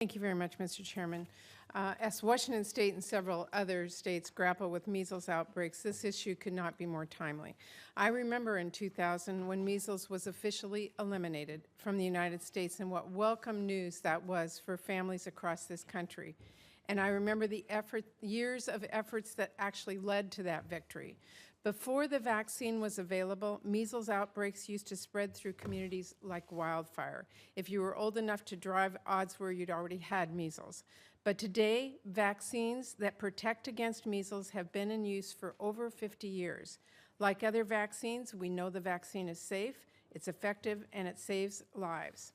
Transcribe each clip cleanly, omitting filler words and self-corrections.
Thank you very much, Mr. Chairman. As Washington State and several other states grapple with measles outbreaks, this issue could not be more timely. I remember in 2000 when measles was officially eliminated from the United States, and what welcome news that was for families across this country. And I remember the years of efforts that actually led to that victory. Before the vaccine was available, measles outbreaks used to spread through communities like wildfire. If you were old enough to drive, odds were you'd already had measles. But today, vaccines that protect against measles have been in use for over 50 years. Like other vaccines, we know the vaccine is safe, it's effective, and it saves lives,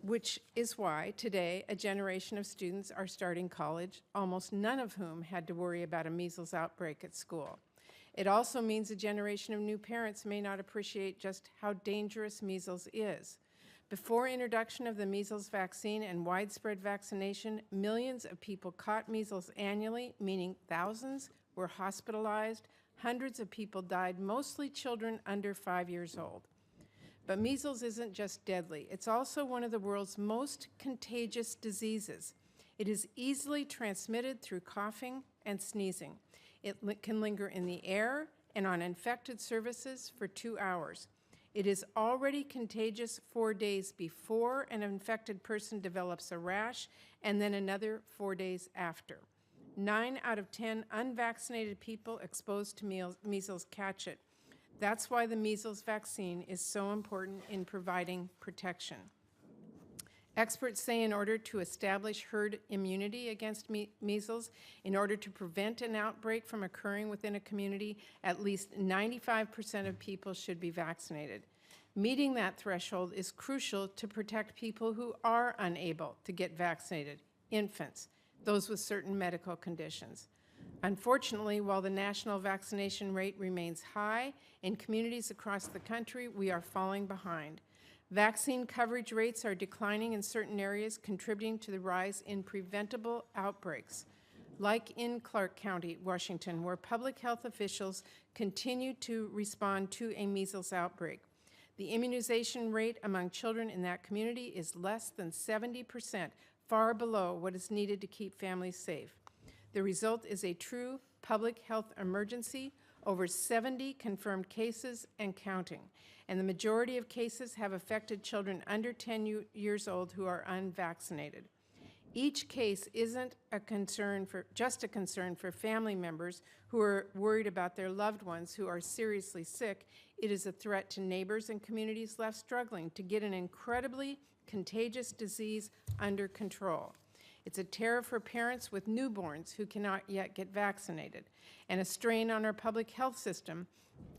which is why today a generation of students are starting college, almost none of whom had to worry about a measles outbreak at school. It also means a generation of new parents may not appreciate just how dangerous measles is. Before introduction of the measles vaccine and widespread vaccination, millions of people caught measles annually, meaning thousands were hospitalized, hundreds of people died, mostly children under 5 years old. But measles isn't just deadly. It's also one of the world's most contagious diseases. It is easily transmitted through coughing and sneezing. It can linger in the air and on infected surfaces for 2 hours. It is already contagious 4 days before an infected person develops a rash, and then another 4 days after. 9 out of 10 unvaccinated people exposed to measles catch it. That's why the measles vaccine is so important in providing protection. Experts say in order to establish herd immunity against measles, in order to prevent an outbreak from occurring within a community, at least 95% of people should be vaccinated. Meeting that threshold is crucial to protect people who are unable to get vaccinated, infants, those with certain medical conditions. Unfortunately, while the national vaccination rate remains high, in communities across the country, we are falling behind. Vaccine coverage rates are declining in certain areas, contributing to the rise in preventable outbreaks, like in Clark County, Washington, where public health officials continue to respond to a measles outbreak. The immunization rate among children in that community is less than 70%, far below what is needed to keep families safe. The result is a true public health emergency, over 70 confirmed cases and counting, and the majority of cases have affected children under 10 years old who are unvaccinated. Each case isn't just a concern for family members who are worried about their loved ones who are seriously sick. It is a threat to neighbors and communities left struggling to get an incredibly contagious disease under control. It's a terror for parents with newborns who cannot yet get vaccinated, and a strain on our public health system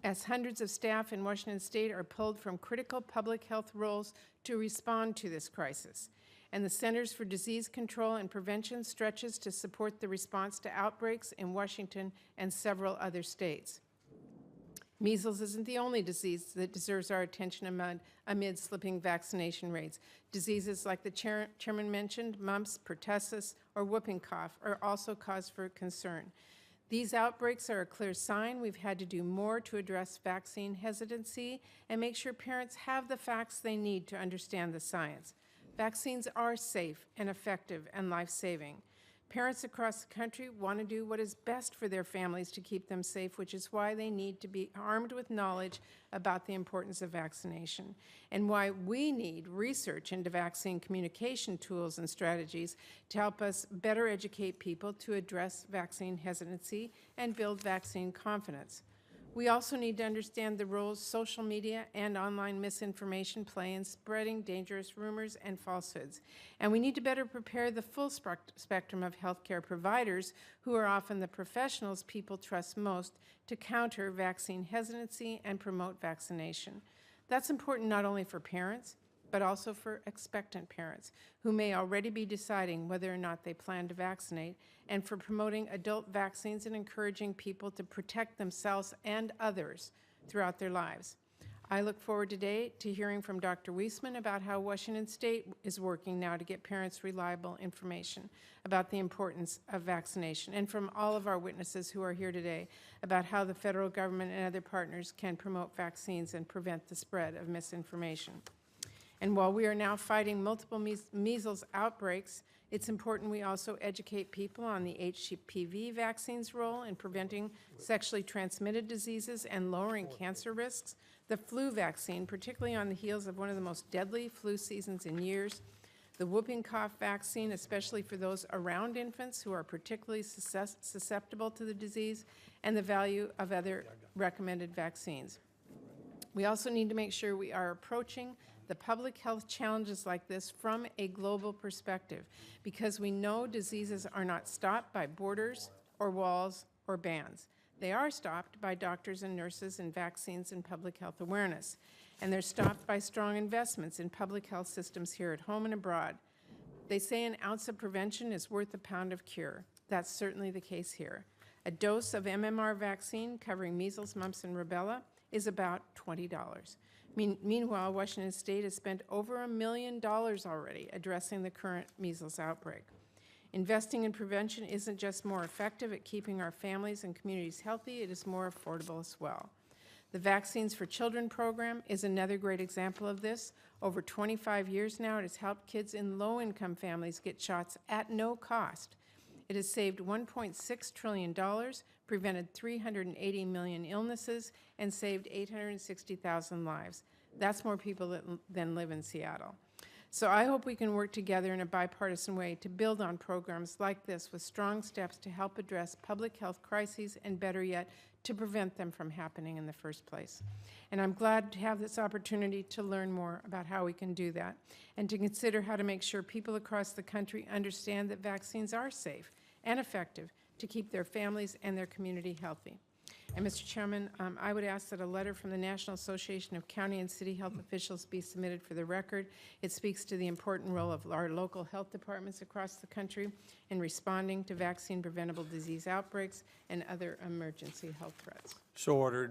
as hundreds of staff in Washington State are pulled from critical public health roles to respond to this crisis. And the Centers for Disease Control and Prevention stretches to support the response to outbreaks in Washington and several other states. Measles isn't the only disease that deserves our attention amid slipping vaccination rates. Diseases like the chairman mentioned, mumps, pertussis, or whooping cough are also cause for concern. These outbreaks are a clear sign we've had to do more to address vaccine hesitancy and make sure parents have the facts they need to understand the science. Vaccines are safe and effective and life-saving. Parents across the country want to do what is best for their families to keep them safe, which is why they need to be armed with knowledge about the importance of vaccination, and why we need research into vaccine communication tools and strategies to help us better educate people to address vaccine hesitancy and build vaccine confidence. We also need to understand the roles social media and online misinformation play in spreading dangerous rumors and falsehoods. And we need to better prepare the full spectrum of healthcare providers, who are often the professionals people trust most, to counter vaccine hesitancy and promote vaccination. That's important not only for parents, but also for expectant parents who may already be deciding whether or not they plan to vaccinate, and for promoting adult vaccines and encouraging people to protect themselves and others throughout their lives. I look forward today to hearing from Dr. Weissman about how Washington State is working now to get parents reliable information about the importance of vaccination, and from all of our witnesses who are here today about how the federal government and other partners can promote vaccines and prevent the spread of misinformation. And while we are now fighting multiple measles outbreaks, it's important we also educate people on the HPV vaccine's role in preventing sexually transmitted diseases and lowering cancer risks, the flu vaccine, particularly on the heels of one of the most deadly flu seasons in years, the whooping cough vaccine, especially for those around infants who are particularly susceptible to the disease, and the value of other recommended vaccines. We also need to make sure we are approaching the public health challenges like this from a global perspective, because we know diseases are not stopped by borders or walls or bans. They are stopped by doctors and nurses and vaccines and public health awareness. And they're stopped by strong investments in public health systems here at home and abroad. They say an ounce of prevention is worth a pound of cure. That's certainly the case here. A dose of MMR vaccine covering measles, mumps, and rubella is about $20. Meanwhile, Washington State has spent over $1 million already addressing the current measles outbreak. Investing in prevention isn't just more effective at keeping our families and communities healthy, it is more affordable as well. The Vaccines for Children program is another great example of this. Over 25 years now, it has helped kids in low-income families get shots at no cost. It has saved $1.6 trillion, prevented 380 million illnesses, and saved 860,000 lives. That's more people than live in Seattle. So I hope we can work together in a bipartisan way to build on programs like this with strong steps to help address public health crises and, better yet, to prevent them from happening in the first place. And I'm glad to have this opportunity to learn more about how we can do that and to consider how to make sure people across the country understand that vaccines are safe and effective to keep their families and their community healthy. And Mr. Chairman, I would ask that a letter from the National Association of County and City Health Officials be submitted for the record. It speaks to the important role of our local health departments across the country in responding to vaccine-preventable disease outbreaks and other emergency health threats. So ordered.